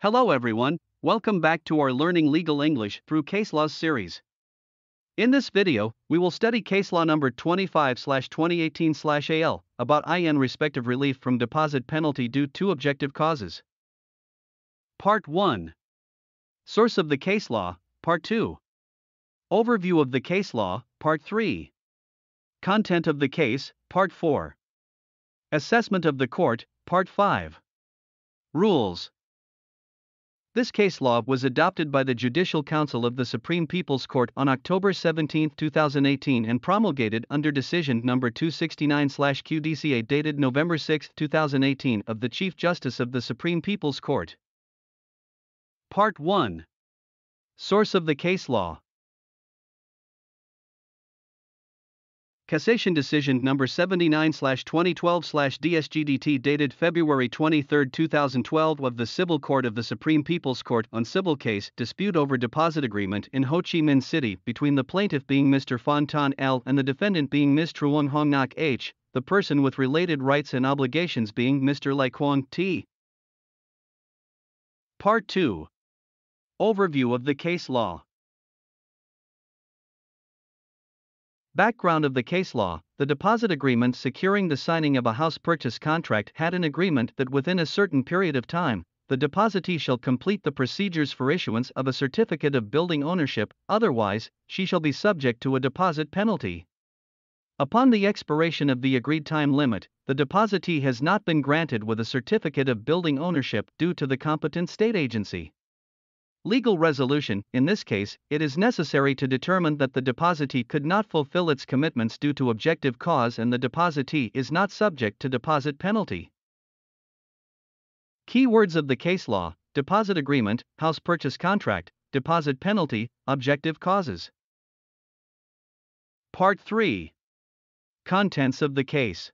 Hello everyone, welcome back to our Learning Legal English through Case Laws series. In this video, we will study case law number 25/2018/AL about IN respective relief from deposit penalty due to objective causes. Part 1. Source of the case law, Part 2. Overview of the case law, Part 3. Content of the case, Part 4. Assessment of the court, Part 5. Rules. This case law was adopted by the Judicial Council of the Supreme People's Court on October 17, 2018 and promulgated under Decision No. 269/QDCA dated November 6, 2018 of the Chief Justice of the Supreme People's Court. Part 1. Source of the case law. Cassation Decision No. 79/2012/DSGDT dated February 23, 2012 of the Civil Court of the Supreme People's Court on civil case dispute over deposit agreement in Ho Chi Minh City between the plaintiff being Mr. Phan Tan L and the defendant being Ms. Truong Hong Ngoc H, the person with related rights and obligations being Mr. LUient T. Part 2. Overview of the case law. Background of the case law: the deposit agreement securing the signing of a house purchase contract had an agreement that within a certain period of time, the depositee shall complete the procedures for issuance of a certificate of building ownership, otherwise, she shall be subject to a deposit penalty. Upon the expiration of the agreed time limit, the depositee has not been granted with a certificate of building ownership due to the competent state agency. Legal resolution: in this case, it is necessary to determine that the depositee could not fulfill its commitments due to objective cause and the depositee is not subject to deposit penalty. Key words of the case law: deposit agreement, house purchase contract, deposit penalty, objective causes. Part 3. Contents of the case.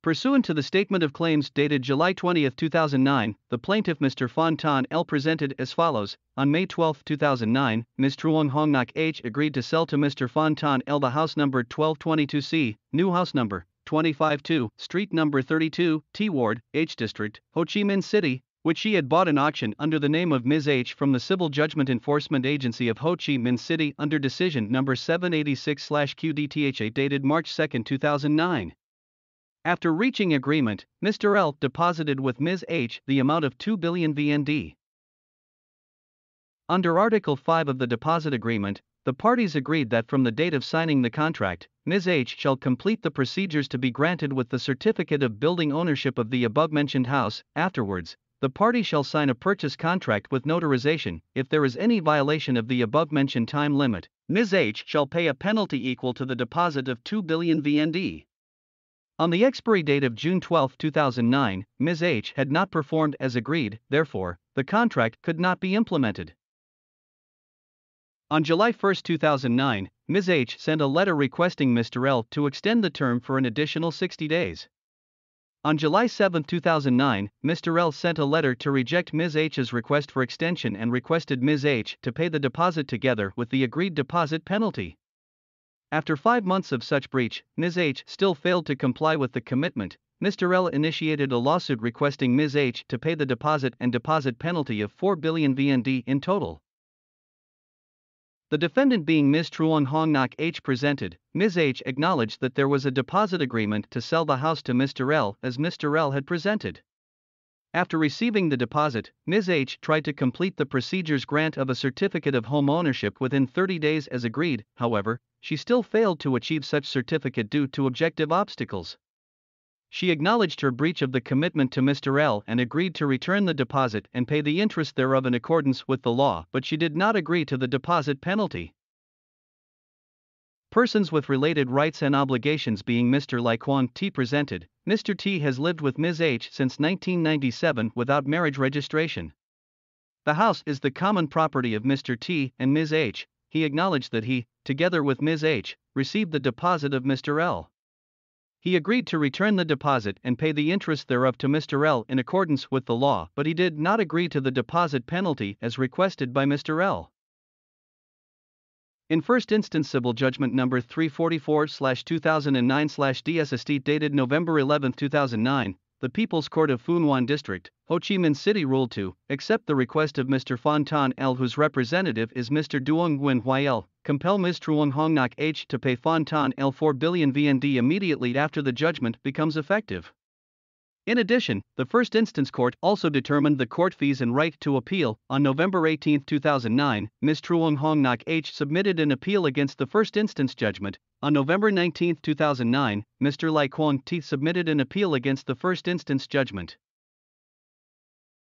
Pursuant to the Statement of Claims dated July 20, 2009, the plaintiff Mr. Phan Tan L presented as follows: on May 12, 2009, Ms. Truong Hong Ngoc H agreed to sell to Mr. Phan Tan L the house number 1222C, new house number 252, street number 32, T Ward, H District, Ho Chi Minh City, which she had bought in auction under the name of Ms. H from the Civil Judgment Enforcement Agency of Ho Chi Minh City under Decision No. 786/QDTHA dated March 2, 2009. After reaching agreement, Mr. L deposited with Ms. H the amount of 2 billion VND. Under Article 5 of the deposit agreement, the parties agreed that from the date of signing the contract, Ms. H shall complete the procedures to be granted with the certificate of building ownership of the above-mentioned house. Afterwards, the party shall sign a purchase contract with notarization. If there is any violation of the above-mentioned time limit, Ms. H shall pay a penalty equal to the deposit of 2 billion VND. On the expiry date of June 12, 2009, Ms. H had not performed as agreed, therefore, the contract could not be implemented. On July 1, 2009, Ms. H sent a letter requesting Mr. L to extend the term for an additional 60 days. On July 7, 2009, Mr. L sent a letter to reject Ms. H's request for extension and requested Ms. H to pay the deposit together with the agreed deposit penalty. After 5 months of such breach, Ms. H still failed to comply with the commitment. Mr. L initiated a lawsuit requesting Ms. H to pay the deposit and deposit penalty of 4 billion VND in total. The defendant being Ms. Truong Hong Ngoc H presented. Ms. H acknowledged that there was a deposit agreement to sell the house to Mr. L as Mr. L had presented. After receiving the deposit, Ms. H tried to complete the procedure's grant of a certificate of home ownership within 30 days as agreed. However, she still failed to achieve such certificate due to objective obstacles. She acknowledged her breach of the commitment to Mr. L and agreed to return the deposit and pay the interest thereof in accordance with the law, but she did not agree to the deposit penalty. Persons with related rights and obligations being Mr. LUient T presented. Mr. T has lived with Ms. H since 1997 without marriage registration. The house is the common property of Mr. T and Ms. H. He acknowledged that he, together with Ms. H, received the deposit of Mr. L. He agreed to return the deposit and pay the interest thereof to Mr. L in accordance with the law, but he did not agree to the deposit penalty as requested by Mr. L. In first instance Civil Judgment No. 344/2009/DSST dated November 11, 2009, the People's Court of Phu Nguyen District, Ho Chi Minh City ruled to accept the request of Mr. Phan Tan L, whose representative is Mr. Duong Nguyen Huayel, compel Ms. Truong Hong Nak H to pay Phan Tan L 4 billion VND immediately after the judgment becomes effective. In addition, the first instance court also determined the court fees and right to appeal. On November 18, 2009, Ms. Truong Hong Nak H submitted an appeal against the first instance judgment. On November 19, 2009, Mr. LUient T submitted an appeal against the first instance judgment.